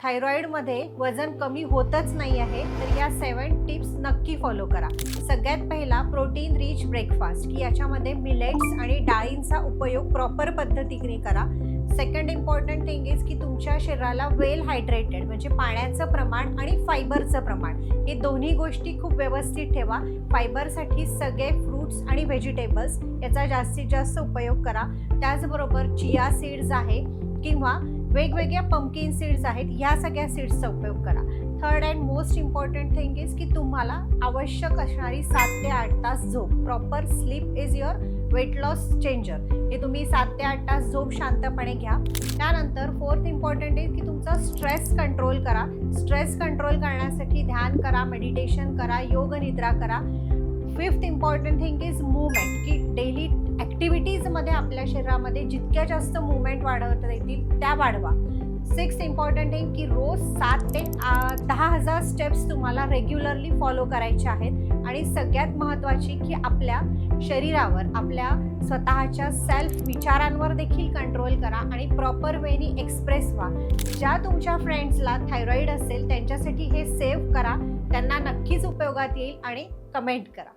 थायरॉइडमध्ये वजन कमी होतच नाही आहे तर या 7 टिप्स नक्की फॉलो करा। सगळ्यात पहिला प्रोटीन रिच ब्रेकफास्ट की याच्यामध्ये मिलेट्स आणि डाळींचा उपयोग प्रॉपर पद्धतीने करा। सेकंड इम्पॉर्टंट थिंग इज की तुमच्या शरीराला वेल हायड्रेटेड म्हणजे पाण्याचं प्रमाण आणि फायबरचं प्रमाण हे दोन्ही गोष्टी खूप व्यवस्थित ठेवा। फायबरसाठी सगळे फ्रूट्स आणि व्हेजिटेबल्स याचा जास्तीत जास्त उपयोग करा। त्याचबरोबर चिया सीड्स आहे किंवा वेगवेगळ्या पंपकिन सीड्स आहेत, ह्या सगळ्या सीड्सचा उपयोग करा। Third and most important thing is की तुम्हाला आवश्यक असणारी 7 ते 8 तास झोप। Proper sleep is your weight loss changer. हे तुम्ही 7 ते 8 तास झोप शांतपणे घ्या। त्यानंतर फोर्थ इम्पॉर्टंट इज की तुमचा स्ट्रेस कंट्रोल करा। स्ट्रेस कंट्रोल करण्यासाठी ध्यान करा, मेडिटेशन करा, योग निद्रा करा। Fifth important thing is movement की डेली ॲक्टिव्हिटीजमध्ये आपल्या शरीरामध्ये जितक्या जास्त मूवमेंट वाढवता येतील त्या वाढवा। सिक्स्थ इम्पॉर्टंट थिंग की रोज 7 ते 10,000 स्टेप्स तुम्हाला रेग्युलरली फॉलो करायचे आहेत। आणि सगळ्यात महत्त्वाची की आपल्या शरीरावर आपल्या स्वतःच्या सेल्फ विचारांवर देखील कंट्रोल करा आणि प्रॉपर वेनी एक्सप्रेस व्हा। ज्या तुमच्या फ्रेंड्सला थायरॉइड असेल त्यांच्यासाठी हे सेव्ह करा, त्यांना नक्कीच उपयोगात येईल आणि कमेंट करा।